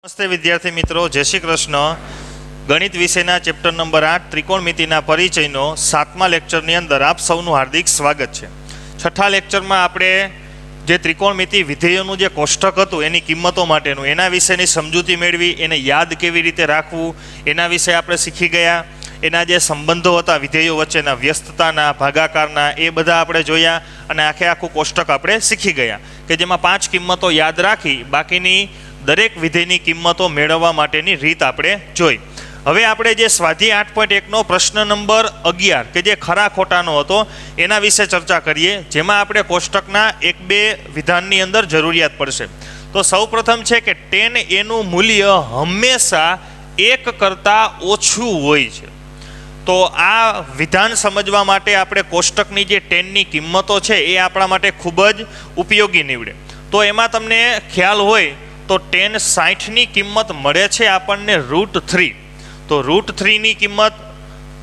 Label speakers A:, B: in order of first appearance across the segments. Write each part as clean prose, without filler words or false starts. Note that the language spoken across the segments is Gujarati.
A: નમસ્તે વિદ્યાર્થી મિત્રો, જય શ્રી કૃષ્ણ. ગણિત વિષયના ચેપ્ટર નંબર 8 ત્રિકોણમિતિના પરિચયનો 7મા લેક્ચરની અંદર આપ સૌનું હાર્દિક સ્વાગત છે. છઠ્ઠા લેક્ચરમાં આપણે જે ત્રિકોણમિતિ વિધેયોનું જે કોષ્ટક હતું એની કિંમતો માટેનું એના વિશેની સમજૂતી મેળવી, એને યાદ કેવી રીતે રાખવું એના વિશે આપણે શીખી ગયા. એના જે સંબંધો હતા વિધેયો વચ્ચેના, વ્યસ્તતાના, ભાગાકારના, એ બધા આપણે જોયા અને આખું કોષ્ટક આપણે શીખી ગયા કે જેમાં 5 કિંમતો યાદ રાખી બાકીની દરેક વિધેયની કિંમતો મેળવવા માટેની રીત આપણે જોઈ. હવે આપણે જે સ્વાધ્યાય 8.1નો પ્રશ્ન નંબર 11 કે જે ખરા ખોટાનો હતો એના વિશે ચર્ચા કરીએ, જેમાં આપણે કોષ્ટકના 1-2 વિધાનની અંદર જરૂરિયાત પડશે. તો સૌપ્રથમ છે કે tan a નું મૂલ્ય હંમેશા 1 કરતાં ઓછું હોય છે. તો આ વિધાન સમજવા માટે આપણે કોષ્ટકની જે ટેનની કિંમતો છે એ આપણા માટે ખૂબ જ ઉપયોગી નીવડે. તો એમાં તમને ખ્યાલ હોય તો tan 60ની કિંમત મળે છે આપણને √3. તો √3ની કિંમત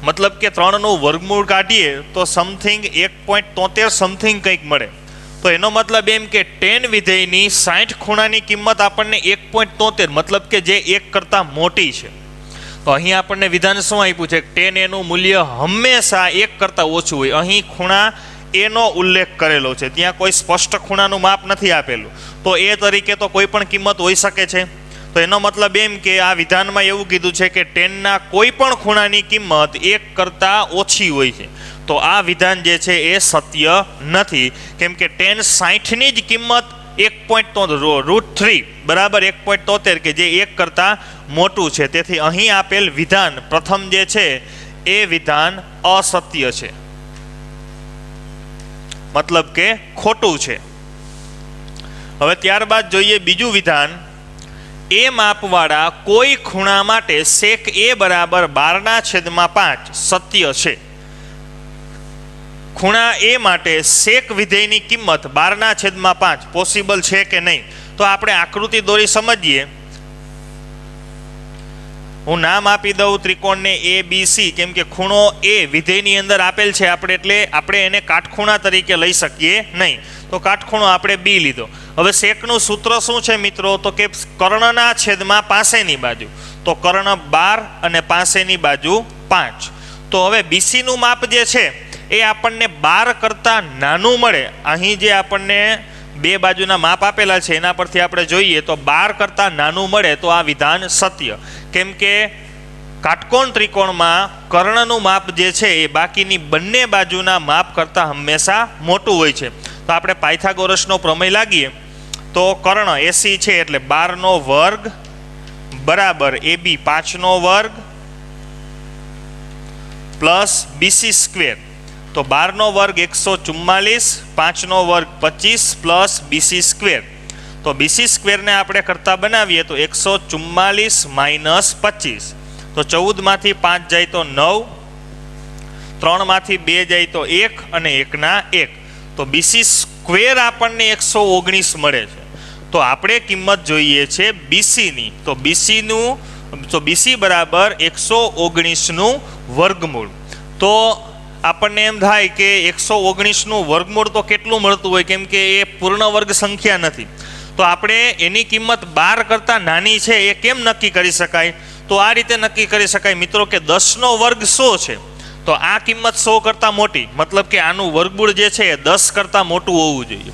A: મતલબ કે 3નું વર્ગમૂળ કાઢીએ તો સમથિંગ 1.73 સમથિંગ કંઈક મળે. તો એનો મતલબ એમ કે tan વિધેયની 60 ખૂણાની કિંમત આપણને 1.73 મતલબ કે જે 1 કરતાં મોટી છે. તો અહીં આપણને વિધાન શું આપ્યું છે? tan a નું મૂલ્ય હંમેશા 1 કરતાં ઓછું હોય. અહીં ખૂણા એનો ઉલ્લેખ કરેલો છે, ત્યાં કોઈ સ્પષ્ટ ખૂણાનું માપ નથી આપેલું. તો એ તરીકે તો કોઈ પણ કિંમત હોઈ શકે છે. તો એનો મતલબ એમ કે આ વિધાનમાં એવું કીધું છે કે ટેનના કોઈ પણ ખૂણાની કિંમત 1 કરતાં ઓછી હોય છે. તો આ વિધાન જે છે એ સત્ય નથી, કેમ કે tan 60ની જ કિંમત 1.3 બરાબર 1.73 કે જે 1 કરતાં મોટું છે. તેથી અહીં આપેલ વિધાન પ્રથમ જે છે એ વિધાન અસત્ય છે, મતલબ કે ખોટું છે. હવે ત્યારબાદ જોઈએ બીજું વિધાન. એ માપવાળા કોઈ ખૂણા માટે sec a બરાબર 12/5 સત્ય છે. ખૂણા એ માટે sec વિધેયની કિંમત 12/5 પોસિબલ છે કે નહીં? તો આપણે આકૃતિ દોરી સમજીએ. હું નામ આપી દઉં ત્રિકોણને ABC, કેમ કે ખૂણો એ વિધેયની અંદર આપેલ છે એટલે આપણે એને કાટખૂણા તરીકે લઈ શકીએ નહીં. તો કાટખૂણો આપણે B લીધો. હવે સેકનું સૂત્ર શું છે મિત્રો? તો કે કર્ણના છેદમાં પાસેની બાજુ. તો કર્ણ 12 અને પાસેની બાજુ 5. તો હવે BCનું માપ જે છે એ આપણને 12 કરતાં નાનું મળે. અહીં જે આપણને બે બાજુના માપ આપેલા છે એના પરથી આપણે જોઈએ તો 12 કરતાં નાનું મળે તો આ વિધાન સત્ય, કેમ કે કાટકોણ ત્રિકોણમાં કર્ણનું માપ જે છે એ બાકીની બંને બાજુના માપ કરતાં હંમેશા મોટું હોય છે. તો આપણે પાયથાગોરસનો પ્રમેય લાગીએ તો કર્ણ 80 છે એટલે 12નો વર્ગ બરાબર AB 5નો વર્ગ પ્લસ BC સ્ક્વેર. તો 12નો વર્ગ 144, 5નો વર્ગ 25 પ્લસ BC સ્ક્વેર. તો BC સ્ક્વેરને આપણે કરતા બનાવીએ તો 144 માઇનસ 25. તો 14માંથી 5 જાય તો 9, 3માંથી 2 જાય તો 1 અને 1ના 1. તો BC સ્ક્વેર આપણને 119 મળે છે. તો આપણે કિંમત જોઈએ છે BCની. તો BC બરાબર 119નું વર્ગમૂળ. તો આપણને એમ થાય કે 119નું વર્ગમૂળ તો કેટલું મળતું હોય, કેમ કે એ પૂર્ણ વર્ગ સંખ્યા નથી. તો આપણે એની કિંમત 12 કરતાં નાની છે એ કેમ નક્કી કરી શકાય? તો આ રીતે નક્કી કરી શકાય મિત્રો કે 10નો વર્ગ 100 છે. તો આ કિંમત 100 કરતાં મોટી, મતલબ કે આનું વર્ગમૂળ જે છે એ 10 કરતાં મોટું હોવું જોઈએ.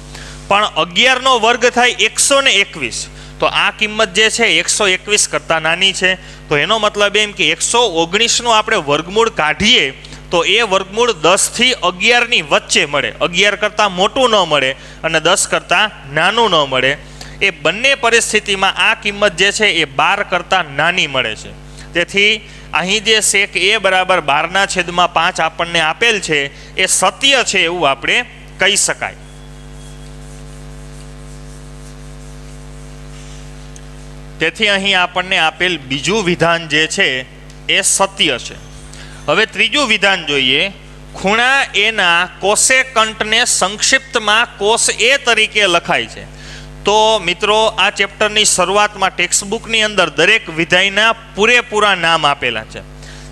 A: પણ 11નો વર્ગ થાય 121. તો આ કિંમત જે છે 121 કરતાં નાની છે. તો એનો મતલબ એમ કે 119નું આપણે વર્ગમૂળ કાઢીએ તો એ વર્ગમૂળ 10 થી 11ની વચ્ચે મળે. 11 કરતાં મોટું ન મળે અને 10 કરતાં નાનું ન મળે. એ બંને પરિસ્થિતિમાં આ કિંમત જે છે એ 12 કરતાં નાની મળે છે. તેથી અહીં જે sec a બરાબર 12/5 આપણને આપેલ છે એ સત્ય છે એવું આપણે કહી શકાય. તેથી અહીં આપણને આપેલ બીજું વિધાન જે છે એ સત્ય છે. હવે ત્રીજું વિધાન જોઈએ. ખૂણા એના કોસેકન્ટને સંક્ષિપ્તમાં cos a તરીકે લખાય છે. તો મિત્રો આ ચેપ્ટરની શરૂઆતમાં ટેક્સ્ટબુકની અંદર દરેક વિધેયના પૂરેપૂરા નામ આપેલા છે.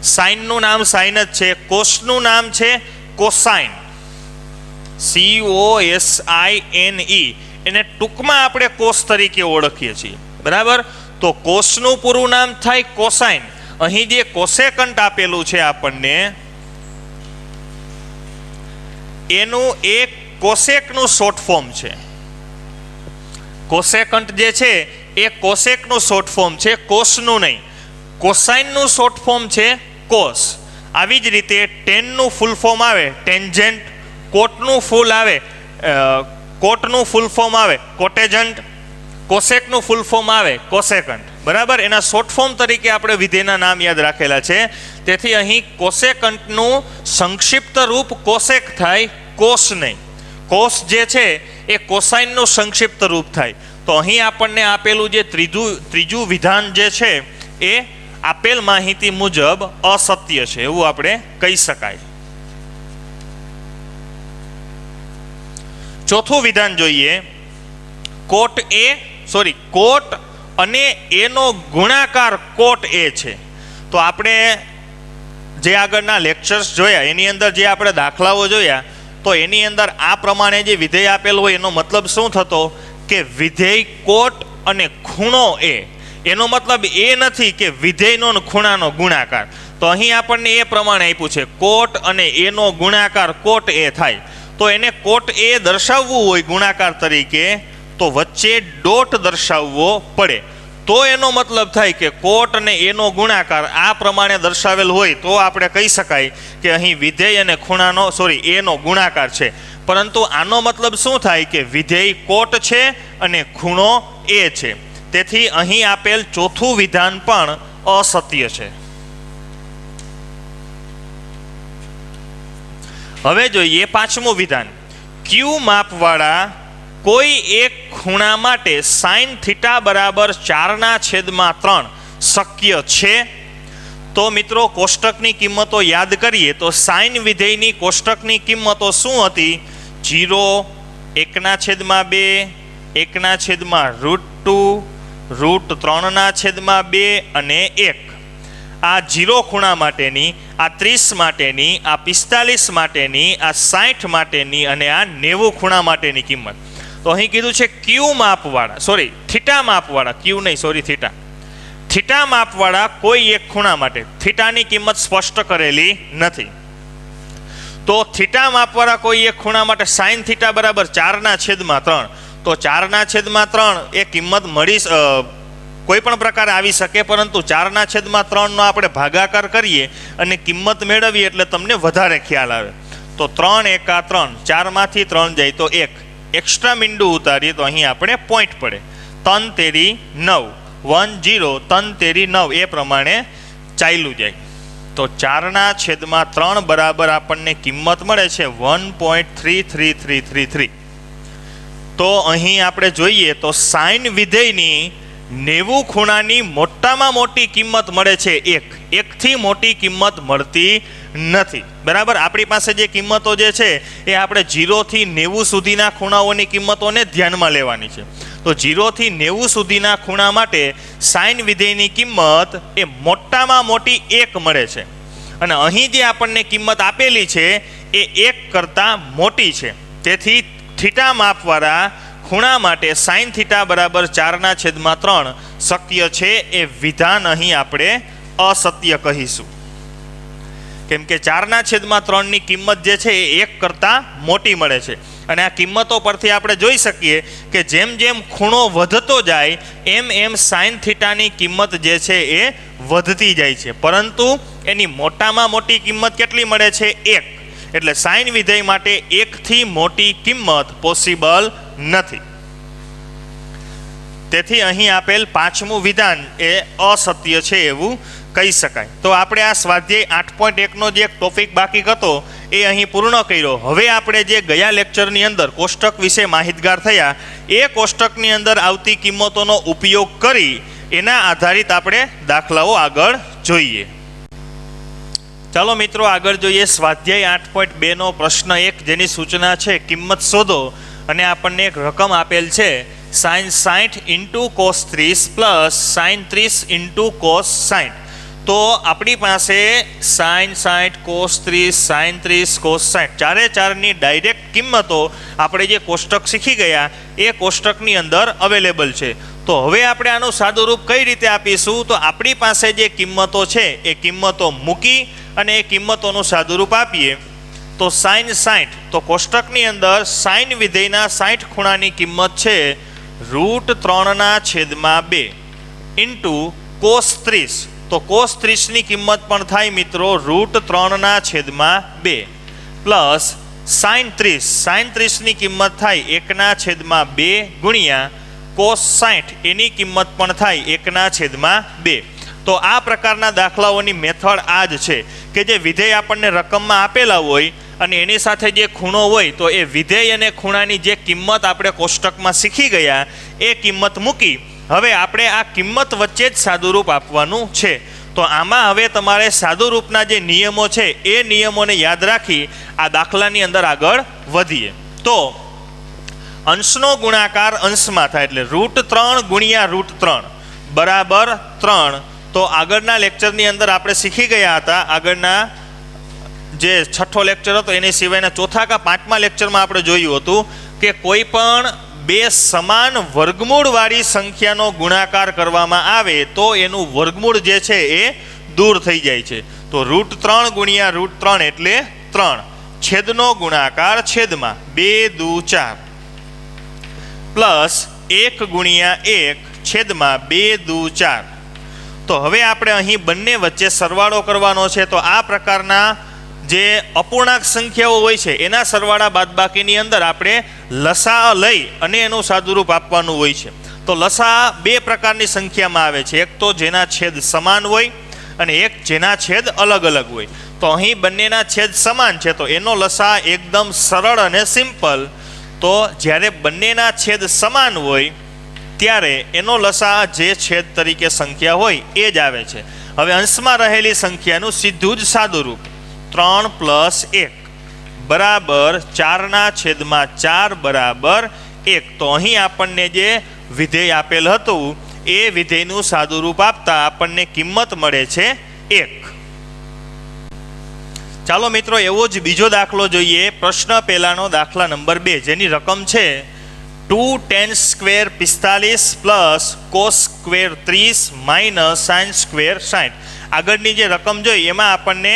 A: સાઇનનું નામ સાઇન જ છે, કોસનું નામ છે કોસાઇન, COSINE. એને ટૂંકમાં આપણે કોસ તરીકે ઓળખીએ છીએ, બરાબર. તો કોસનું પૂરું નામ થાય કોસાઇન. અહીં જે કોસેકન્ટ આપેલું છે આપણને એનું એક કોસેકનું શોર્ટ ફોર્મ છે. કોસેકન્ટ જે છે એ કોસેકનું શોર્ટ ફોર્મ છે, કોસનું નહીં. કોસાઇનનું શોર્ટ ફોર્મ છે કોસ. આવી જ રીતે ટેનનું ફૂલ ફોર્મ આવે ટેન્જન્ટ, કોટનું ફૂલ ફોર્મ આવે કોટેજન્ટ, કોસેકનું ફૂલ ફોર્મ આવે કોસેકન્ટ. બરાબર, એના શોર્ટ ફોર્મ તરીકે આપણે વિધેયના નામ યાદ રાખેલા છે. તેથી અહીં કોસેકન્ટનું સંક્ષિપ્ત રૂપ કોસેક થાય, કોસ નહીં. કોસ જે છે એ કોસાઇનનું સંક્ષિપ્ત રૂપ થાય. તો અહીં આપણને આપેલું જે ત્રીજું વિધાન જે છે એ આપેલ માહિતી મુજબ અસત્ય છે એવું આપણે કહી શકાય. ચોથું વિધાન જોઈએ. કોટ અને એનો ગુણાકાર કોટ એ છે. તો આપણે જે આગળના લેક્ચર્સ જોયા એની અંદર જે આપણે દાખલાઓ જોયા તો એની અંદર આ પ્રમાણે જે વિધેય આપેલું હોય એનો મતલબ શું થતો કે વિધેય કોટ અને ખૂણો એ. એનો મતલબ એ નથી કે વિધેયનો ને ખૂણાનો ગુણાકાર. તો અહીં આપણને એ પ્રમાણે આપ્યું છે કોટ અને એનો ગુણાકાર કોટ એ થાય. તો એને કોટ એ દર્શાવવું હોય ગુણાકાર તરીકે તો વચ્ચે ડોટ દર્શાવવો પડે. તો એનો મતલબ થાય કે કોટ અને એનો ગુણાકાર આ પ્રમાણે દર્શાવેલ હોય તો આપણે કહી શકાય કે અહીં વિધેય અને એનો ગુણાકાર છે. પરંતુ આનો મતલબ શું થાય કે વિધેય કોટ છે અને ખૂણો એ છે. તેથી અહીં આપેલ ચોથું વિધાન પણ અસત્ય છે. હવે જોઈએ પાંચમું વિધાન. ક્યુ માપવાળા કોઈ એક ખૂણા માટે સાઇન થીટા બરાબર 4/3 શક્ય છે. તો મિત્રો કોષ્ટકની કિંમતો યાદ કરીએ તો સાઇન વિધેયની કોષ્ટકની કિંમતો શું હતી? 0, 1/2, 1/√2, √3/2 અને 1. આ 0 ખૂણા માટેની, આ 30 માટેની, આ 45 માટેની, આ 60 માટેની અને આ 90 ખૂણા માટેની કિંમત. તો અહીં કીધું છે થીટા માપવાળા થીટા માપવાળા કોઈ એક ખૂણા માટે. થીટાની કિંમત સ્પષ્ટ કરેલી નથી. તો થીટા માપવાળા કોઈ એક ખૂણા માટે સાઇન થીટા બરાબર 4/3. તો 4/3 એ કિંમત કોઈ પણ પ્રકારે આવી શકે, પરંતુ 4/3 નો આપણે ભાગાકાર કરીએ અને કિંમત મેળવીએ એટલે તમને વધારે ખ્યાલ આવે. તો 3 એકા 3, 4માંથી 3 જાય તો 1. એક્સ્ટ્રા મીંડું ઉતારીએ તો અહીં આપણે પોઈન્ટ પડે. 3 તેરી 9, 1 0, 3 તેરી 9 એ પ્રમાણે ચાલ્યું જાય. તો 4/3 બરાબર આપણને કિંમત મળે છે 1.33333. તો અહીં આપણે જોઈએ તો સાઇન વિધેયની 90 ખૂણાની મોટામાં મોટી કિંમત મળે છે 1. એકથી મોટી કિંમત મળતી નથી. બરાબર, આપણી પાસે જે કિંમતો જે છે એ આપણે 0 થી 90 સુધીના ખૂણાઓની કિંમતોને ધ્યાનમાં લેવાની છે. તો 0 થી 90 સુધીના ખૂણા માટે સાઇન વિધેયની કિંમત એ મોટામાં મોટી 1 મળે છે. અને અહીં જે આપણને કિંમત આપેલી છે એ 1 કરતાં મોટી છે. તેથી થીટા માપવાળા ખૂણા માટે સાઇન થીટા બરાબર 4/3 શક્ય છે એ વિધાન અહીં આપણે અસત્ય કહીશું. કેમ કે 4/3 ની કિંમત જે છે એ 1 કરતાં મોટી મળે છે. અને આ કિંમતો પરથી આપણે જોઈ શકીએ કે જેમ જેમ ખૂણો વધતો જાય એમ સાઇન થીટાની કિંમત જે છે એ વધતી જાય છે. પરંતુ એની મોટામાં મોટી કિંમત કેટલી મળે છે? 1. એટલે સાઇન વિધેય માટે 1 થી મોટી કિંમત પોસિબલ નથી. તેથી અહીં આપેલ પાંચમું વિધાન એ અસત્ય છે એવું કહી શકાય. તો આપણે આ સ્વાધ્યાય 8.1 નો જે એક ટોપિક બાકી હતો એ અહીં પૂર્ણ કર્યો. હવે આપણે જે ગયા લેક્ચરની અંદર કોષ્ટક વિશે માહિતગાર થયા એ કોષ્ટકની અંદર આવતી કિંમતોનો ઉપયોગ કરી એના આધારિત આપણે દાખલાઓ આગળ જોઈએ. ચાલો મિત્રો આગળ જોઈએ સ્વાધ્યાય 8.2 નો પ્રશ્ન 1, જેની સૂચના છે કિંમત શોધો. અને આપણને એક રકમ આપેલ છે sin 60 × cos 30 plus sin 30 × cos 60. તો આપણી પાસે sin 60, cos 30, sin 30, cos 60 ચારે ચારની ડાયરેક્ટ કિંમતો આપણે જે કોષ્ટક શીખી ગયા એ કોષ્ટકની અંદર અવેલેબલ છે. તો તો હવે આપણે આનું સાદુરૂપ કઈ રીતે આપીશું? તો આપણી પાસે જે કિંમતો છે એ કિંમતો મૂકી અને એ કિંમતોનું સાદુરૂપ આપીએ. તો sin 60, તો કોષ્ટકની અંદર sin વિધેયના 60 ખૂણાની કિંમત છે √3/2 ઇન્ટુ cos 30, તો cos 30ની કિંમત પણ થાય મિત્રો √3/2 પ્લસ sin 30ની કિંમત થાય 1/2 ગુણ્યા cos 60 એની કિંમત પણ થાય 1/2. તો આ પ્રકારના દાખલાઓની મેથડ આ જ છે કે જે વિધેય આપણને રકમમાં આપેલા હોય અને એની સાથે જે ખૂણો હોય તો એ વિધેય અને ખૂણાની જે કિંમત આપણે કોષ્ટકમાં શીખી ગયા એ કિંમત મૂકી હવે આપણે આ કિંમત વચ્ચે જ સાદુરૂપ આપવાનું છે. તો આમાં હવે તમારે સાદુરૂપના જે નિયમો છે એ નિયમોને યાદ રાખી આ દાખલાની અંદર આગળ વધીએ. તો અંશનો ગુણાકાર અંશમાં થાય એટલે √3 ગુણ્યા √3 બરાબર 3. તો આગળના લેક્ચરની અંદર આપણે શીખી ગયા હતા, આગળના જે 6થો લેક્ચર હતો એની સિવાયના 4થા કે 5મા લેક્ચરમાં આપણે જોયું હતું કે કોઈ પણ બે સમાન વર્ગમૂળવાળી સંખ્યાનો ગુણાકાર કરવામાં આવે તો એનું વર્ગમૂળ જે છે એ દૂર થઈ જાય છે. તો √3 ગુણ્યા √3 એટલે 3. છેદનો ગુણાકાર છેદમાં 2 દુ 4 પ્લસ 1 ગુણ્યા 1 છેદમાં 2 દુ 4. તો હવે આપણે અહીં બંને વચ્ચે સરવાળો કરવાનો છે. તો આ પ્રકારના જે અપૂર્ણાંક સંખ્યાઓ હોય છે એના સરવાળા બાદબાકીની અંદર આપણે લસા લઈ અને એનું સાદુરૂપ આપવાનું હોય છે. તો લસા બે પ્રકારની સંખ્યામાં આવે છે, એક તો જેના છેદ સમાન હોય અને એક જેના છેદ અલગ અલગ હોય. તો અહીં બંનેના છેદ સમાન છે તો એનો લસા એકદમ સરળ અને સિમ્પલ. તો જ્યારે બંનેના છેદ સમાન હોય ત્યારે એનો લસા જે છેદ તરીકે સંખ્યા હોય એ જ આવે છે. હવે અંશમાં રહેલી સંખ્યાનું સીધું જ સાદુરૂપ 3 + 1 બરાબર 4/4 બરાબર 1. તો અહીં આપણને જે વિધેય આપેલ હતું એ વિધેયનું સાદુરૂપ આપતા આપણને કિંમત મળે છે 1. ચાલો મિત્રો એવો જ બીજો દાખલો જોઈએ. પ્રશ્ન પહેલાનો દાખલા નંબર 2 જેની રકમ છે 2tan² 45 plus cos² 30 minus sin² 60. આગળની જે રકમ જોઈ એમાં આપણને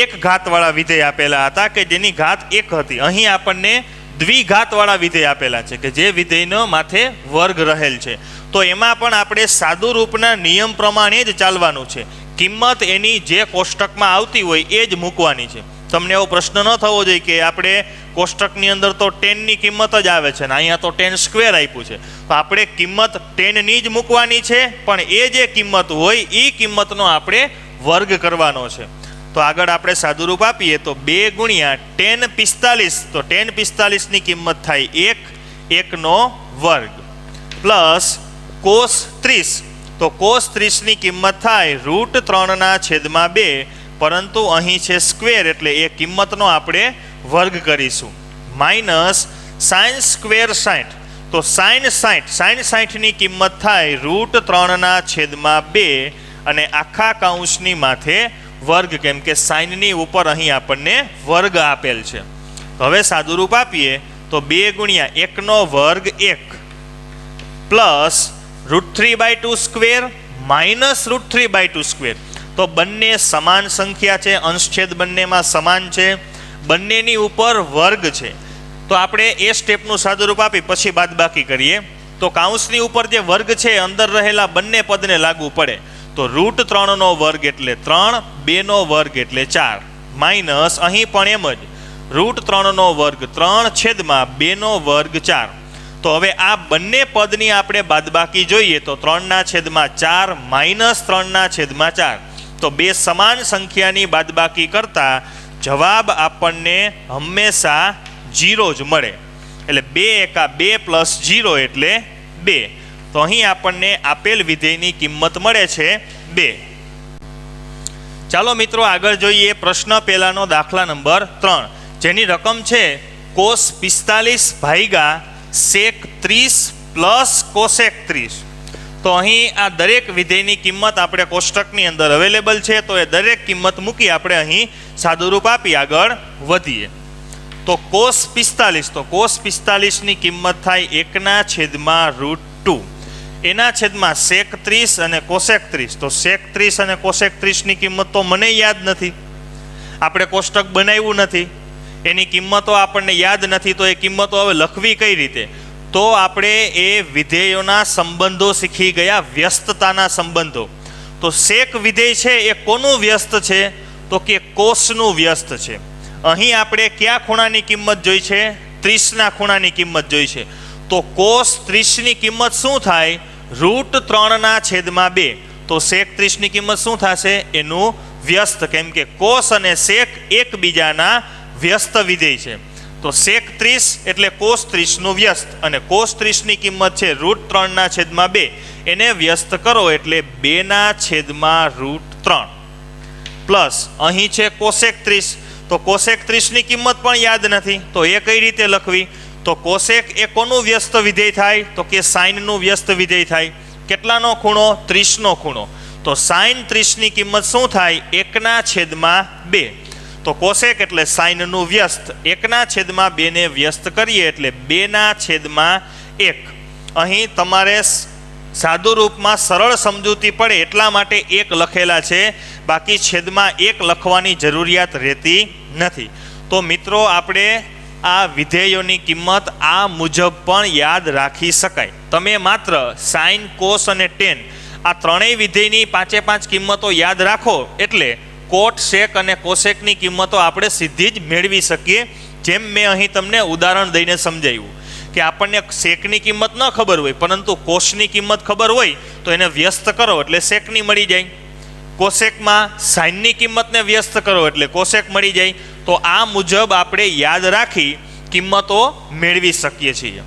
A: એક ઘાતવાળા વિધેય આપેલા હતા કે જેની ઘાત 1 હતી. અહીં આપણને દ્વિઘાતવાળા વિધેય આપેલા છે કે જે વિધેયનો માથે વર્ગ રહેલ છે. તો એમાં પણ આપણે સાદુરૂપના નિયમ પ્રમાણે જ ચાલવાનું છે. કિંમત એની જે કોષ્ટકમાં આવતી હોય એ જ મૂકવાની છે. તમને એવો પ્રશ્ન ન થવો જોઈએ કે આપણે કોષ્ટકની અંદર તો 10ની કિંમત જ આવે છે ને અહીંયા તો 10² આપ્યું છે. તો આપણે કિંમત 10ની જ મૂકવાની છે પણ એ જે કિંમત હોય એ કિંમતનો આપણે વર્ગ કરવાનો છે. તો આગળ આપણે સાદુરૂપ આપીએ તો 2 ગુણ્યા tan 45. તો tan 45ની કિંમત થાય 1 વર્ગ પ્લસ cos 30. તો cos 30ની કિંમત થાય √3/2 પરંતુ અહીં છે સ્ક્વેર એટલે એ કિંમતનો આપણે વર્ગ કરીશું માઇનસ sin² 60. તો sin 60ની કિંમત થાય √3/2 અને આખા કૌંસની માથે વર્ગ કેમ કે સાઇનની ઉપર અહીં આપણને વર્ગ આપેલ છે. હવે સાદુરૂપ આપીએ તો 2 ગુણ્યા 1 વર્ગ 1 પ્લસ √3/2² માઇનસ √3/2². તો બંને સમાન સંખ્યા છે, અંશછેદ બંનેમાં સમાન છે, બંનેની ઉપર વર્ગ છે. તો આપણે એ સ્ટેપનું સાદુરૂપ આપી પછી બાદબાકી કરીએ. તો કૌંસની ઉપર જે વર્ગ છે અંદર રહેલા બંને પદને લાગુ પડે. તો √3 વર્ગ એટલે 3, 2 વર્ગ એટલે 4 માઇનસ અહીં પણ એમ જ √3 વર્ગ 3 છેદમાં 2 વર્ગ 4. તો હવે આ બંને પદની આપણે બાદબાકી જોઈએ તો 3/4 માઇનસ 3/4. તો બે સમાન સંખ્યાની બાદબાકી કરતા જવાબ આપણને હંમેશા 0 જ મળે. એટલે 2 × 2 + 0 એટલે 2. તો અહીં આપણને આપેલ વિધેયની કિંમત મળે છે 2. ચાલો મિત્રો આગળ જોઈએ પ્રશ્ન પહેલાનો દાખલા નંબર 3 જેની રકમ છે cos 45 ભાગ્યા sec 30 પ્લસ cosec 30. તો અહીં આ દરેક વિધેયની કિંમત આપણે કોષ્ટકની અંદર અવેલેબલ છે. તો એ દરેક કિંમત મૂકી આપણે અહીં સાદુરૂપ આપી આગળ વધીએ. તો cos 45 ની કિંમત થાય 1/√2 એના છેદમાં sec 30 અને cosec 30. તો sec 30 અને cosec 30ની કિંમત તો મને યાદ નથી, આપણે કોષ્ટક બનાવ્યું નથી, એની કિંમતો આપણને યાદ નથી, તો એ કિંમતો હવે લખવી કઈ રીતે? તો આપણે એ વિધેયોના સંબંધો શીખી ગયા, વ્યસ્તતાના સંબંધો. તો sec વિધેય છે એ કોનું વ્યસ્ત છે? તો કે કોસનું વ્યસ્ત છે. અહીં આપણે કયા ખૂણાની કિંમત જોઈ છે? 30ના ખૂણાની કિંમત જોઈ છે. તો cos 30ની કિંમત શું થાય? √3/2. તો sec 30ની કિંમત શું થશે? એનું વ્યસ્ત, કેમ કે cos અને sec એકબીજાના વ્યસ્ત વિધેય છે. તો sec 30 એટલે cos 30નું વ્યસ્ત, અને cos 30ની કિંમત છે √3/2. એને વ્યસ્ત કરો એટલે 2/√3 પ્લસ અહીં છે cosec 30. તો cosec 30ની કિંમત પણ યાદ નથી, તો એ કઈ રીતે લખવી? તો cosec એ કોનું વ્યસ્ત વિધેય થાય? તો કે સાઇનનું વ્યસ્ત વિધેય થાય. કેટલાનો ખૂણો? 30નો ખૂણો. તો sin 30ની કિંમત શું થાય? 1/2. તો cosec એટલે સાઇનનું વ્યસ્ત, 1/2 ને વ્યસ્ત કરીએ એટલે 2/1. અહીં તમારે સાદું રૂપમાં સરળ સમજૂતી પડે એટલા માટે 1 લખેલા છે, બાકી છેદમાં 1 લખવાની જરૂરિયાત રહેતી નથી. તો મિત્રો આપણે આ વિધેયોની કિંમત આ મુજબ પણ યાદ રાખી શકાય. તમે માત્ર sin, cos અને tan આ ત્રણેય વિધેયની 5 કિંમતો યાદ રાખો એટલે cot, sec અને cosecની કિંમતો આપણે સીધી જ મેળવી શકીએ. જેમ મેં અહીં તમને ઉદાહરણ દઈને સમજાવ્યું કે આપણને સેકની કિંમત ન ખબર હોય પરંતુ કોસની કિંમત ખબર હોય તો એને વ્યસ્ત કરો એટલે સેકની મળી જાય. કોસેકમાં સાઇનની કિંમતને વ્યસ્ત કરો એટલે કોસેક મળી જાય. તો આ મુજબ આપણે યાદ રાખી કિંમતો મેળવી શકીએ છીએ.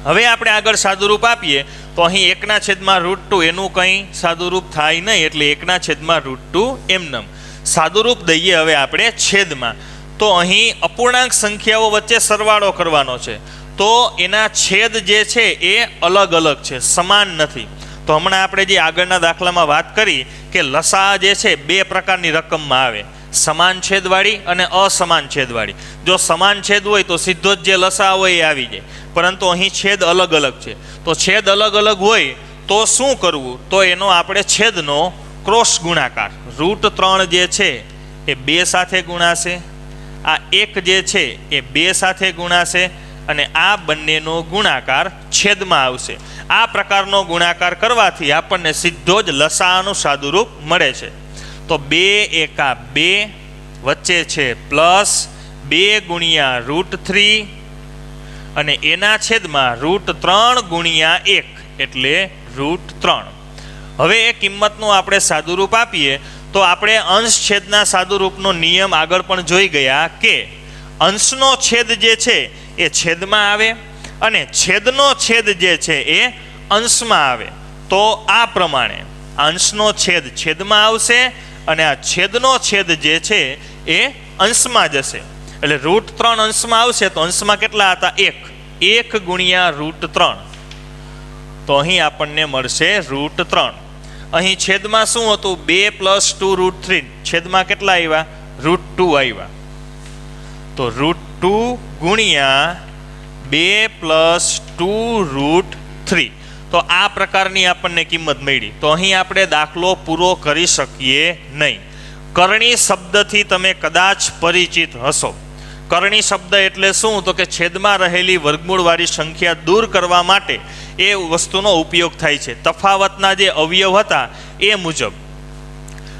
A: હવે આપણે આગળ સાદુરૂપ આપીએ તો અહીં 1/√2 એનું કંઈ સાદુરૂપ થાય નહીં, એટલે 1/√2 એમનેમ સાદુરૂપ દઈએ. હવે આપણે છેદમાં, તો અહીં અપૂર્ણાંક સંખ્યાઓ વચ્ચે સરવાળો કરવાનો છે, તો એના છેદ જે છે એ અલગ અલગ છે, સમાન નથી. તો હમણાં આપણે જે આગળના દાખલામાં વાત કરી કે લસા જે છે 2 પ્રકારની રકમમાં આવે, સમાન છેદવાળી અને અસમાન છેદવાળી. જો સમાન છેદ હોય તો સીધો જ જે લસા હોય એ આવી જાય, પરંતુ અહીં છેદ અલગ અલગ છે. તો છેદ અલગ અલગ હોય તો શું કરવું? તો એનો આપણે છેદનો ક્રોસ ગુણાકાર, √3 જે છે એ 2 સાથે ગુણાશે, આ 1 જે છે એ 2 સાથે ગુણાશે, અને આ બંનેનો ગુણાકાર છેદમાં આવશે. આ પ્રકારનો ગુણાકાર કરવાથી આપણને સીધો જ લસાઅનું સાદુરૂપ મળે છે. તો 2 એકા 2 વચ્ચે છે પ્લસ 2 ગુણ્યા √3 અને એના છેદમાં √3 ગુણ્યા 1 એટલે √3. હવે એ કિંમતનું આપણે સાદુરૂપ આપીએ તો આપણે અંશ છેદના સાદુરૂપનો નિયમ આગળ પણ જોઈ ગયા કે અંશનો છેદ જે છે એ છેદમાં આવે અને છેદનો છેદ જે છે એ અંશમાં આવે. તો આ પ્રમાણે અંશનો છેદ છેદમાં આવશે અને આ છેદનો છેદ જે છે એ અંશમાં જશે. એટલે √3 અંશમાં આવશે તો અંશમાં કેટલા હતા? 1 ગુણ્યા √3. તો અહીં આપણને મળશે √3. અહીં છેદમાં શું હતું? 2 + 2 √3. છેદમાં કેટલા આવ્યા? √2 આવ્યા. તો √2 ગુણ્યા 2 + 2 √3. તો આ પ્રકારની આપણને કિંમત મળી. તો અહીં આપણે દાખલો પૂરો કરી શકીએ નહીં. કરણી શબ્દથી તમે કદાચ પરિચિત હશો. કરણી શબ્દ એટલે શું? તો કે છેદમાં રહેલી વર્ગમૂળવાળી સંખ્યા દૂર કરવા માટે એ વસ્તુનો ઉપયોગ થાય છે. તફાવતના જે અવયવ હતા એ મુજબ.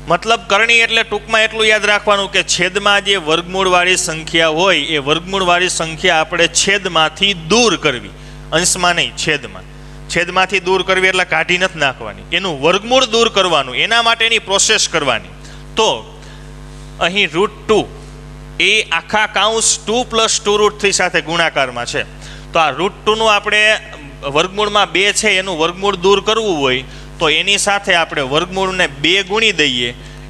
A: મતલબ કરણી એટલે ટૂંકમાં એટલું યાદ રાખવાનું કે છેદમાં જે વર્ગમૂળવાળી સંખ્યા હોય એ વર્ગમૂળવાળી સંખ્યા આપણે છેદમાંથી દૂર કરવી, અંશમાં નહીં, છેદમાં. છેદમાંથી દૂર કરવી એટલે કાઢી નથી નાખવાની, એનું વર્ગમૂળ દૂર કરવાનું, એના માટેની પ્રોસેસ કરવાની. તો અહીં √2 એ આખા કાઉન્સ 2 + 2 √3 સાથે ગુણાકારમાં છે. તો આ √2નું આપણે વર્ગમૂળમાં 2 છે એનું વર્ગમૂળ દૂર કરવું હોય તો એની સાથે આપણે વર્ગમૂળને 2 ગુણી દઈએ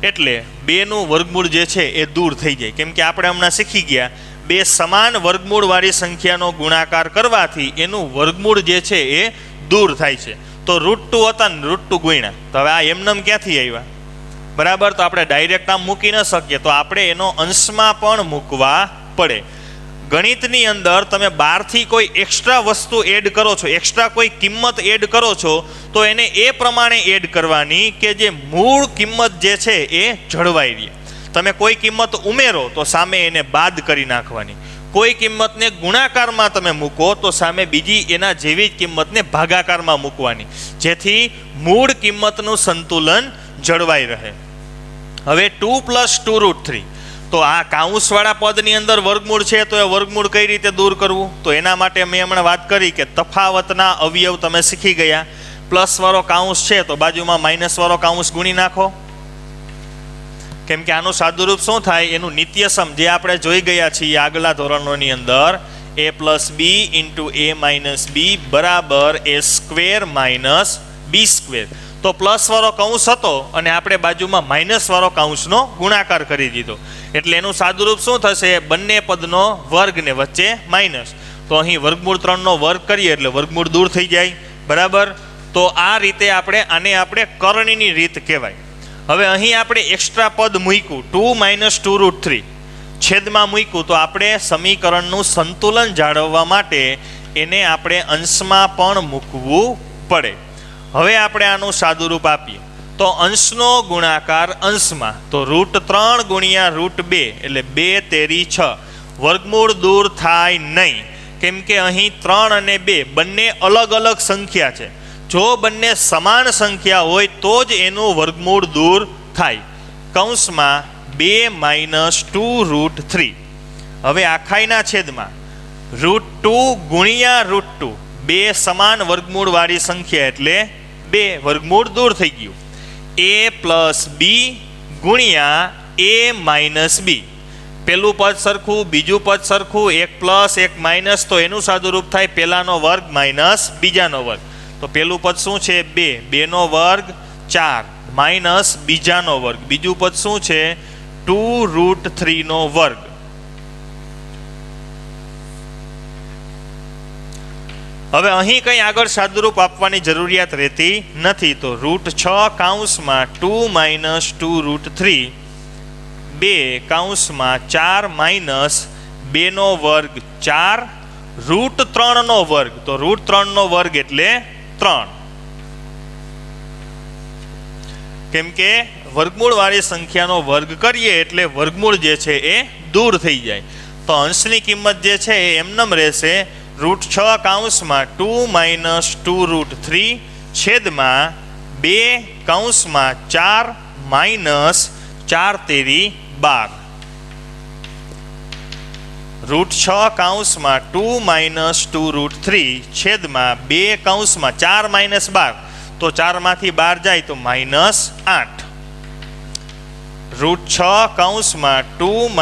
A: એટલે 2નું વર્ગમૂળ જે છે એ દૂર થઈ જાય. કેમ કે આપણે હમણાં શીખી ગયા 2 સમાન વર્ગમૂળવાળી સંખ્યાનો ગુણાકાર કરવાથી એનું વર્ગમૂળ જે છે એ દૂર થાય છે. તો √2 હતા ને √2 ગુણ્યા, તો હવે આ એમનેમ ક્યાંથી આવ્યા? બરાબર. તો આપણે ડાયરેક્ટ આમ મૂકી ન શકીએ, તો આપણે એનો અંશમાં પણ મૂકવા પડે. ગણિતની અંદર તમે બહારથી કોઈ એક્સ્ટ્રા વસ્તુ એડ કરો છો, એક્સ્ટ્રા કોઈ કિંમત એડ કરો છો, તો એને એ પ્રમાણે એડ કરવાની કે જે મૂળ કિંમત જે છે એ જળવાઈ રહે. તમે કોઈ કિંમત ઉમેરો તો સામે એને બાદ કરી નાખવાની, કોઈ કિંમતને ગુણાકારમાં તમે મૂકો તો સામે બીજી એના જેવી જ કિંમતને ભાગાકારમાં મૂકવાની, જેથી મૂળ કિંમતનું સંતુલન જળવાઈ રહે. હવે 2 + 2√3, તો આ કાઉન્સવાળા પદની અંદર વર્ગમૂળ છે, તો એ વર્ગમૂળ કઈ રીતે દૂર કરવું? તો એના માટે મેં હમણાં વાત કરી કે તફાવતના અવયવ તમે શીખી ગયા. પ્લસવાળો કાઉન્સ છે તો બાજુમાં માઇનસવાળો કાઉન્સ ગુણી નાખો, કેમ કે આનું સાદુરૂપ શું થાય? એનું નિત્યસમ જે આપણે જોઈ ગયા છીએ આગલા ધોરણોની અંદર, a + b × a - b બરાબર a² - b². તો પ્લસવાળો કૌંસ હતો અને આપણે બાજુમાં માઇનસવાળો કૌંસનો ગુણાકાર કરી દીધો, એટલે એનું સાદુરૂપ શું થશે? બંને પદનો વર્ગ ને વચ્ચે માઇનસ. તો અહીં વર્ગમૂળ 3નો વર્ગ કરીએ એટલે વર્ગમૂળ દૂર થઈ જાય, બરાબર. તો આ રીતે આને કરણીની રીત કહેવાય. હવે અહીં આપણે એક્સ્ટ્રા પદ મૂક્યું 2 - 2√3 છેદમાં મૂક્યું, તો આપણે સમીકરણનું સંતુલન જાળવવા માટે એને આપણે અંશમાં પણ મૂકવું પડે. હવે આપણે આનું સાદુરૂપ આપીએ તો અંશનો ગુણાકાર અંશમાં, તો √3 × √2 એટલે 2 તેરી 6. વર્ગમૂળ દૂર થાય નહીં, કેમ કે અહીં 3 અને 2 બંને અલગ અલગ સંખ્યા છે. જો બંને સમાન સંખ્યા હોય તો જ એનું વર્ગમૂળ દૂર થાય. કૌંસમાં 2 - 2√3. હવે આખાઈના છેદમાં √2 × √2, 2 સમાન વર્ગમૂળવાળી સંખ્યા એટલે 2, વર્ગમૂળ દૂર થઈ ગયું. a + b × a - b. પેલું પદ સરખું, બીજું પદ સરખું, 1 + 1 - તો એનું સાદુરૂપ થાય પહેલાનો વર્ગ માઇનસ બીજાનો વર્ગ. તો પેલું પદ શું છે? 2, 2નો વર્ગ 4 માઇનસ બીજાનો વર્ગ. બીજું પદ શું છે? 2√3નો વર્ગ. હવે અહીં કંઈ આગળ સાદુરૂપ આપવાની જરૂરિયાત રહેતી નથી. તો √6 કૌંસમાં 2 - 2√3, 2 કૌંસમાં 4 માઇનસ 2નો વર્ગ 4, √3નો વર્ગ. તો √3નો વર્ગ એટલે 3, કેમ કે વર્ગમૂળવાળી સંખ્યાનો વર્ગ કરીએ એટલે વર્ગમૂળ જે છે એ દૂર થઈ જાય. તો અંશની કિંમત જે છે એ એમનેમ રહેશે. √6 કૌંસમાં 2 - 2√3 છેદમાં 2 કૌંસમાં 4 માઇનસ 4 તેરી 12. √6 કૌંસમાં 2 - 2√3 છેદમાં 2 કૌંસમાં 4 - 12, તો 4માંથી 12 જાય તો -8. √6 કૌંસમાં 2 -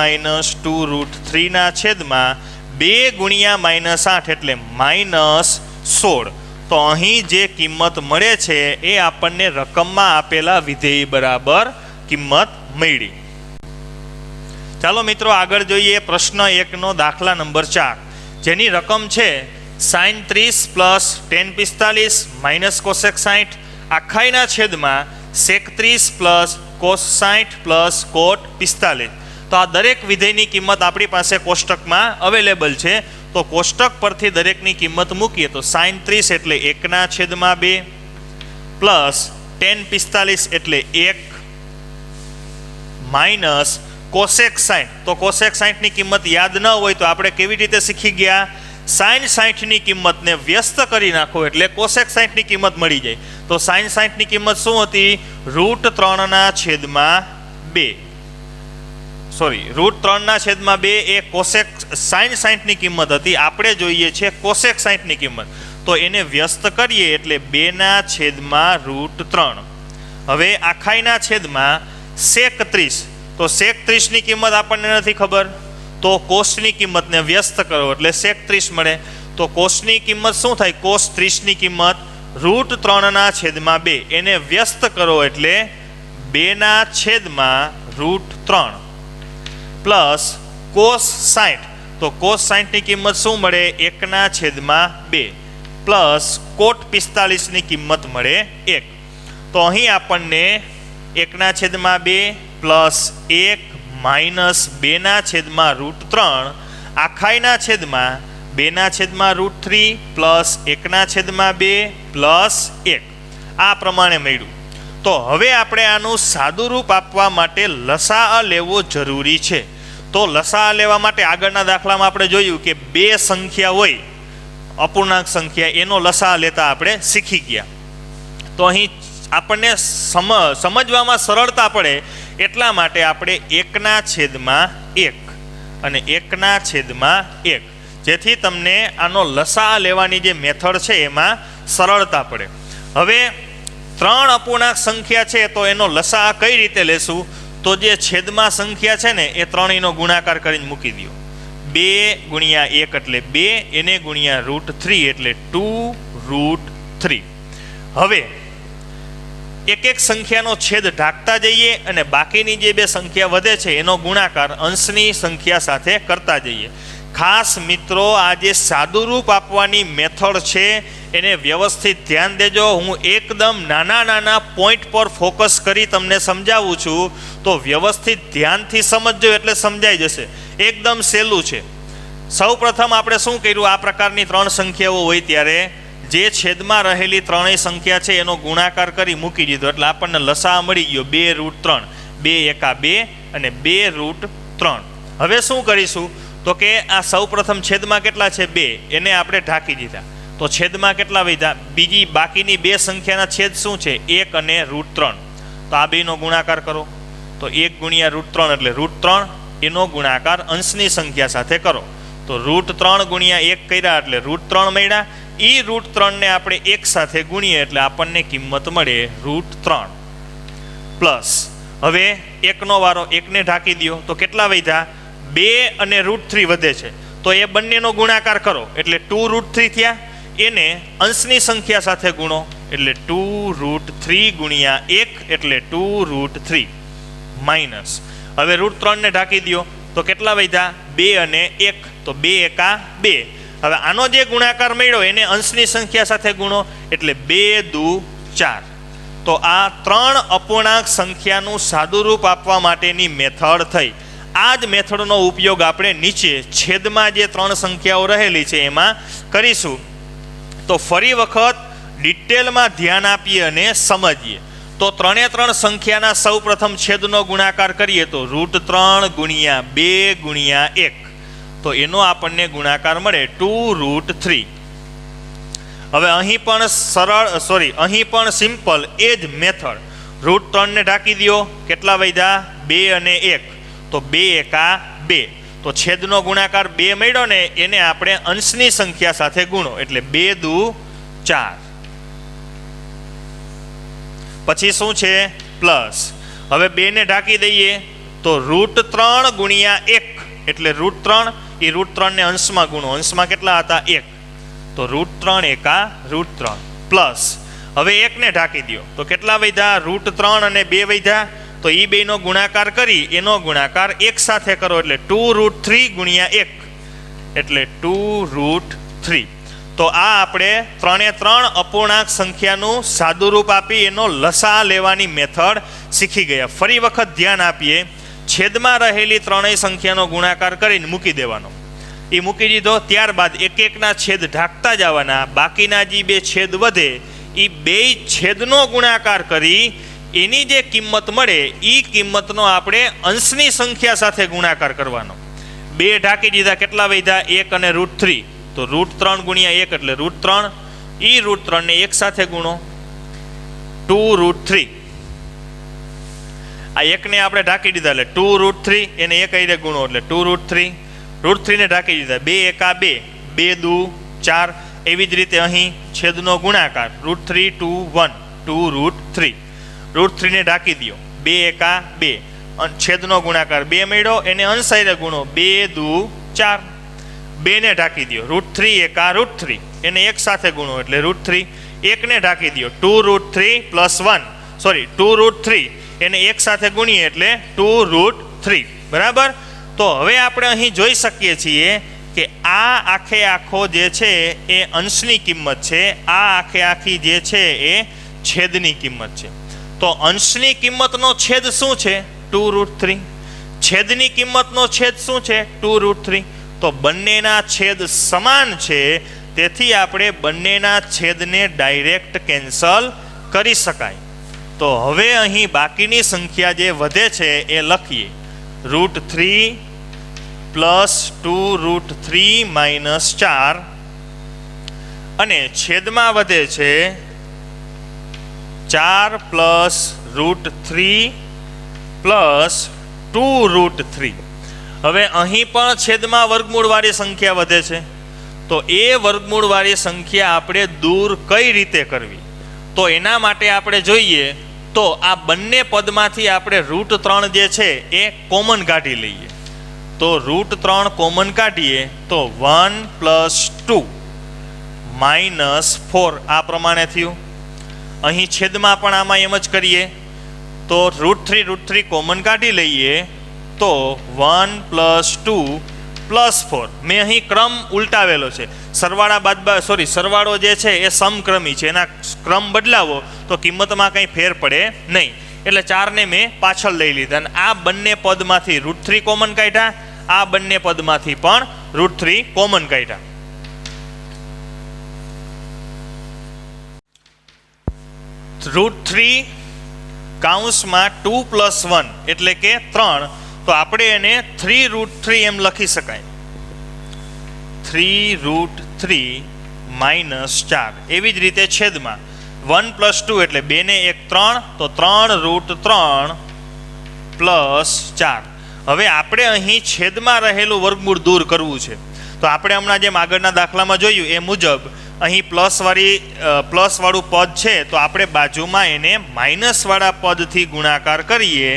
A: 2√3 ના છેદમાં 2 × -8 એટલે -16. તો અહીં જે કિંમત મળે છે એ આપણને રકમમાં આપેલા વિધેય બરાબર કિંમત મળી. ચાલો મિત્રો આગળ જોઈએ પ્રશ્ન 1નો દાખલા નંબર 4, જેની રકમ છે sin30 + tan45 - cos60 આખાઈના છેદમાં sec30 + cos60 + cot45. તો આ દરેક વિધેયની કિંમત આપણી પાસે કોષ્ટકમાં અવેલેબલ છે. તો કોષ્ટક પરથી દરેકની કિંમત મૂકીએ તો sin30 એટલે 1/2 પ્લસ tan45 એટલે 1 માઇનસ cosec60. તો cosec60ની કિંમત યાદ ન હોય તો આપણે કેવી રીતે શીખી ગયા? sin60ની કિંમતને વ્યસ્ત કરી નાખો એટલે cosec60ની કિંમત મળી જાય. તો sin60ની કિંમત શું હતી? √3/2. સોરી, √3/2 એ sin60ની કિંમત હતી. આપણે જોઈએ છે cosec60ની કિંમત, તો એને વ્યસ્ત કરીએ એટલે 2/√3. હવે આખાઈના છેદમાં sec30. તો sec30ની કિંમત આપણને નથી ખબર, તો કોસની કિંમતને વ્યસ્ત કરો એટલે sec30 મળે. તો કોસની કિંમત શું થાય? cos30ની કિંમત √3/2, એને વ્યસ્ત કરો એટલે 2/√3 પ્લસ cos60. તો cos60ની કિંમત શું મળે? 1/2 પ્લસ cot45ની કિંમત મળે 1. તો અહીં આપણને 1/2 પ્લસ 1 માઇનસ 2/√3 આખાઈના છેદમાં 2/√3 પ્લસ 1/2 પ્લસ 1 આ પ્રમાણે મળ્યું. તો હવે આપણે આનું સાદું રૂપ આપવા માટે લસાઅ લેવો જરૂરી છે. તો લસાઅ લેવા માટે આગળના દાખલામાં આપણે જોયું કે બે સંખ્યા હોય અપૂર્ણાંક સંખ્યા એનો લસાઅ લેતા આપણે શીખી ગયા. તો અહીં આપણને સમજવામાં સરળતા પડે એટલા માટે આપણે 1/1 અને 1/1 જેથી તમને આનો લસાઅ લેવાની જે મેથડ છે એમાં સરળતા પડે. હવે 3 અપૂર્ણાંક સંખ્યા છે તો એનો લસાઅ કઈ રીતે લેશું? તો જે છેદમાં સંખ્યા છે ને એ 3 ગુણાકાર કરીને મૂકી દો. 2 × 1 એટલે 2, એને ગુણ્યા √3 એટલે 2√3. હવે એક સંખ્યાનો છેદ ઢાંકતા જઈએ અને બાકીની જે બે સંખ્યા વધે છે એનો ગુણાકાર અંશની સંખ્યા સાથે કરતા જઈએ. ખાસ મિત્રો, આ જે સાદું રૂપ આપવાની મેથડ છે એને વ્યવસ્થિત ધ્યાન દેજો. હું એકદમ નાના પોઈન્ટ પર ફોકસ કરી તમને સમજાવું છું, તો વ્યવસ્થિત ધ્યાનથી સમજજો એટલે સમજાઈ જશે. એકદમ સહેલું છે. સૌ પ્રથમ આપણે શું કર્યું? આ પ્રકારની 3 સંખ્યાઓ હોય ત્યારે જે છેદમાં રહેલી 3 સંખ્યા છે એનો ગુણાકાર કરી મૂકી દીધો એટલે આપણને લસાઅ મળી ગયો 2√3. 2 × 2 અને 2√3. હવે શું કરીશું? તો કે આ સૌ પ્રથમ છેદમાં કેટલા છે? 2, એને આપણે ઢાંકી દીધા. તો છેદમાં કેટલા વધ્યા? બીજી બાકીની બે સંખ્યાના છેદ શું છે? 1 અને √3. તો આ બેનો ગુણાકાર કરો તો 1 × √3 એટલે √3. એનો ગુણાકાર અંશની સંખ્યા સાથે કરો તો √3 × 1 કર્યા એટલે √3 મળ્યા. એ √3 ને આપણે 1 સાથે ગુણીએ એટલે આપણને કિંમત મળે √3 પ્લસ. હવે 1નો વારો, 1ને ઢાંકી દો તો કેટલા વધ્યા? 2 અને √3 વધે છે તો એ બંનેનો ગુણાકાર કરો એટલે 2√3 થયા. એને અંશની સંખ્યા સાથે ગુણો એટલે 2√3 × 1 એટલે 2√3 માઇનસ. હવે √3 ને ઢાંકી દો તો કેટલા વધ્યા? 2 અને 1 તો 2 × 2. હવે આનો જે ગુણાકાર મળ્યો એને અંશની સંખ્યા સાથે ગુણો એટલે 2 × 4. તો આ 3 અપૂર્ણાંક સંખ્યાનું સાદું રૂપ આપવા માટેની મેથડ થઈ. આ જ મેથડનો ઉપયોગ આપણે નીચે છેદમાં જે 3 સંખ્યાઓ રહેલી છે એમાં કરીશું. તો ફરી વખત ડિટેલમાં ધ્યાન આપીએ અને સમજીએ. તો 3 સંખ્યાના સૌ પ્રથમ છેદનો ગુણાકાર કરીએ તો √3 × 2 × 1 તો એનો આપણને ગુણાકાર મળે 2√3. હવે અહીં પણ સિમ્પલ એ જ મેથડ. √3 ને ઢાંકી દો કેટલા વધ્યા? 2 અને 1 તો 2 × 2. તો છેદનો ગુણાકાર 2 મળ્યો ને એને આપણે અંશની સંખ્યા સાથે ગુણો એટલે 2 × 4. પછી શું છે? પ્લસ. હવે 2 ને ઢાંકી દઈએ તો √3 × 1 એટલે √3. એ √3 ને અંશમાં ગુણો. અંશમાં કેટલા હતા? 1. તો √3 × √3 પ્લસ. હવે 1 ને ઢાંકી દો તો કેટલા વધ્યા? √3 અને 2 વધ્યા. તો એ બેનો ગુણાકાર કરી એનો ગુણાકાર 1 સાથે કરો એટલે 2√3 × 1 એટલે 2√3. તો આ આપણે 3 અપૂર્ણાંક સંખ્યાનું સાદું રૂપ આપી એનો લસાઅ લેવાની મેથડ શીખી ગયા. ફરી વખત ધ્યાન આપીએ. છેદમાં રહેલી 3 સંખ્યાનો ગુણાકાર કરીને મૂકી દેવાનો. એ મૂકી દીધો ત્યારબાદ 1 છેદ ઢાંકતા જવાના. બાકીના જે 2 છેદ વધે એ 2 છેદનો ગુણાકાર કરી એની જે કિંમત મળે એ કિંમતનો આપણે અંશની સંખ્યા સાથે ગુણાકાર કરવાનો. 2 ઢાંકી દીધા કેટલા વધ્યા? 1 અને √3. તો √3 × 1 એટલે √3. એ √3 ને 1 સાથે ગુણો 2√3. આ 1 ને આપણે ઢાંકી દીધા એટલે 2√3. એને 1 હારે ગુણો એટલે 2√3. √3 ને ઢાંકી દીધા 2 × 2 2 × 4. એવી જ રીતે અહીં છેદનો ગુણાકાર √3 × 1 2√3. √3 ને ઢાંકી દો 2 × 2. છેદનો ગુણાકાર 2 મળ્યો એને અંશ હારે ગુણો 2 × 4. 2 ને ઢાંકી દો √3 × √3. એને 1 સાથે ગુણો એટલે √3. 1 ને ઢાંકી દો 2√3 + 1 સોરી 2√3. એને 1 સાથે ગુણીએ એટલે 2√3. બરાબર. તો હવે આપણે અહીં જોઈ શકીએ છીએ કે આ આખે આખો જે છે એ અંશની કિંમત છે. આ આખે આખી જે છે એ છેદની કિંમત છે. તો અંશની કિંમતનો છેદ શું છે? 2√3. છેદની કિંમતનો છેદ શું છે? 2√3. તો બંનેના છેદ સમાન છે, તેથી આપણે બંનેના છેદને ડાયરેક્ટ કેન્સલ કરી શકાય. તો હવે અહીં બાકીની સંખ્યા જે વધે છે એ લખીએ. √3 પ્લસ 2√3 માઇનસ 4 અને છેદમાં વધે છે 4 પ્લસ √3 પ્લસ 2√3. હવે અહીં પણ છેદમાં વર્ગમૂળવાળી સંખ્યા વધે છે, તો એ વર્ગમૂળવાળી સંખ્યા આપણે દૂર કઈ રીતે કરવી? તો એના માટે આપણે જોઈએ તો આ બંને પદમાંથી આપણે √3 જે છે એ કોમન કાઢી લઈએ. તો √3 કોમન કાઢીએ તો 1 પ્લસ 2 માઇનસ 4 આ પ્રમાણે થયું. અહીં છેદમાં પણ આમાં એમ જ કરીએ તો √3 કોમન કાઢી લઈએ તો 1 પ્લસ 2 પ્લસ 4. મેં અહીં ક્રમ ઉલટાવેલો છે. સરવાળો જે છે એ સમક્રમી છે, એના ક્રમ બદલાવો તો કિંમતમાં કંઈ ફેર પડે નહીં. એટલે 4ને મેં પાછળ લઈ લીધા અને આ બંને પદમાંથી √3 કોમન કાઢ્યા, આ બંને પદમાંથી પણ √3 કોમન કાઢ્યા. √3 કૌંસમાં 2 પ્લસ 1 એટલે કે 3, તો આપણે એને 3√3 એમ લખી શકાય. 3√3 માઇનસ 4. એવી જ રીતે છેદમાં 1 પ્લસ 2 એટલે 2 ને 1 3, તો 3√3 પ્લસ 4. હવે આપણે અહીં છેદમાં રહેલું વર્ગમૂળ દૂર કરવું છે. તો આપણે હમણાં જેમ આગળના દાખલામાં જોયું એ મુજબ અહીં પ્લસવાળું પદ છે, તો આપણે બાજુમાં એને માઇનસવાળા પદથી ગુણાકાર કરીએ.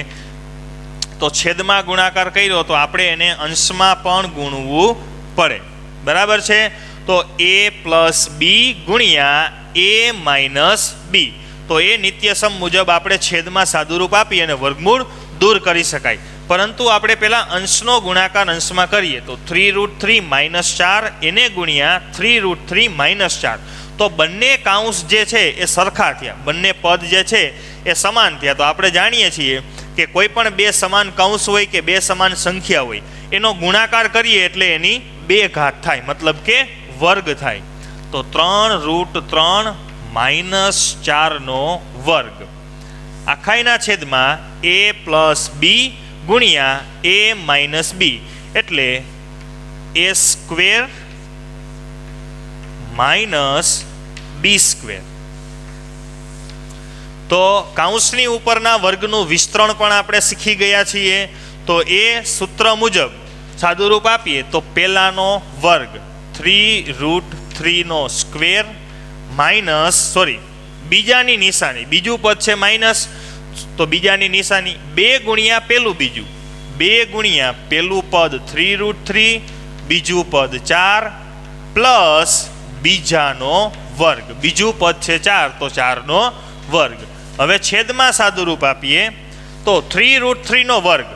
A: તો છેદમાં ગુણાકાર કર્યો તો આપણે એને અંશમાં પણ ગુણવું પડે. બરાબર છે? તો a પ્લસ બી ગુણ્યા a માઇનસ બી. તો એ નિત્યસમ મુજબ આપણે છેદમાં સાદુરૂપ આપી અને વર્ગમૂળ દૂર કરી શકાય. પરંતુ આપણે પહેલાં અંશનો ગુણાકાર અંશમાં કરીએ તો 3√3 માઇનસ 4 એને ગુણ્યા 3√3 માઇનસ 4. તો બંને કાઉન્સ જે છે એ સરખા થયા, બંને પદ જે છે એ સમાન થયા. તો આપણે જાણીએ છીએ કે કોઈ પણ બે સમાન કૌંસ હોય કે બે સમાન સંખ્યા હોય એનો ગુણાકાર કરીએ એટલે એની 2 ઘાત થાય, મતલબ કે વર્ગ થાય. તો 3√3 માઇનસ 4નો વર્ગ આખાઈના છેદમાં a પ્લસ બી ગુણ્યા a માઇનસ બી એટલે a² માઇનસ b². તો કૌંસની ઉપરના વર્ગનું વિસ્તરણ પણ આપણે શીખી ગયા છીએ. તો એ સૂત્ર મુજબ સાદુરૂપ આપીએ તો પહેલાનો વર્ગ 3√3² માઇનસ બીજાની નિશાની, બીજું પદ છે માઇનસ, તો બીજાની નિશાની 2 ગુણ્યા પેલું બીજું, 2 ગુણ્યા પેલું પદ 3√3, બીજું પદ 4 પ્લસ બીજાનો વર્ગ, બીજું પદ છે 4 તો 4નો વર્ગ. હવે છેદમાં સાદુરૂપ આપીએ તો 3√3નો વર્ગ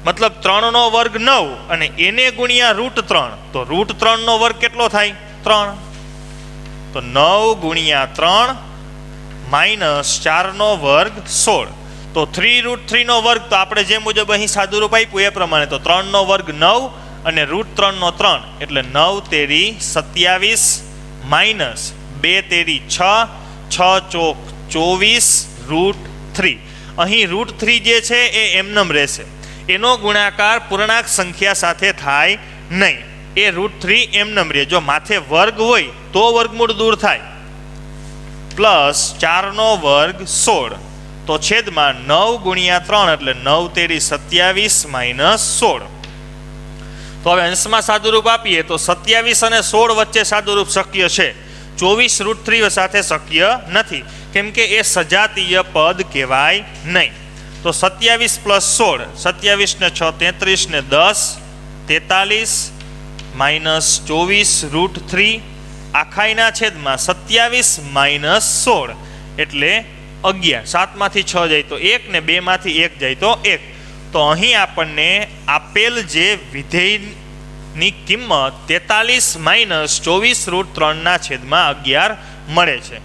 A: મતલબ 3નો વર્ગ 9 અને એને ગુણ્યા √3, તો √3નો વર્ગ કેટલો થાય? 3. તો 9 ગુણ્યા 3 માઇનસ 4નો વર્ગ 16. તો 3√3નો વર્ગ તો આપણે જે મુજબ અહીં સાદુરૂપ આપ્યું એ પ્રમાણે તો 3નો વર્ગ 9 અને √3નો 3 એટલે 9 તેરી 27 માઇનસ 2 તેરી 6, 6 ચોક 24 √3. અહીં √3 જે છે એ એમનેમ રહેશે, એનો ગુણાકાર પૂર્ણાંક સંખ્યા સાથે થાય નહીં. એ √3 એમનેમ રહે. જો માથે વર્ગ હોય તો વર્ગમૂળ દૂર થાય. પ્લસ 4નો વર્ગ 16. તો છેદમાં 9 ગુણ્યા 3 એટલે 9 તેરી 27 માઇનસ 16. તો હવે અંશમાં સાદુરૂપ આપીએ તો 27 અને 16 વચ્ચે સાદુરૂપ શક્ય છે, 24 √3 સાથે શક્ય નથી, કેમ કે એ સજાતીય પદ કહેવાય નહીં. તો 27 પ્લસ 16, 27 ને 6 33 ને 10 43 માઇનસ 24 √3 આખાઈના છેદમાં 27 માઇનસ 16 એટલે 11. 7માંથી 6 જાય તો 1 ને 2માંથી 1 જાય તો 1. તો અહીં આપણને આપેલ જે વિધેયની કિંમત 43 માઇનસ 24 √3 ના છેદમાં 11 મળે છે.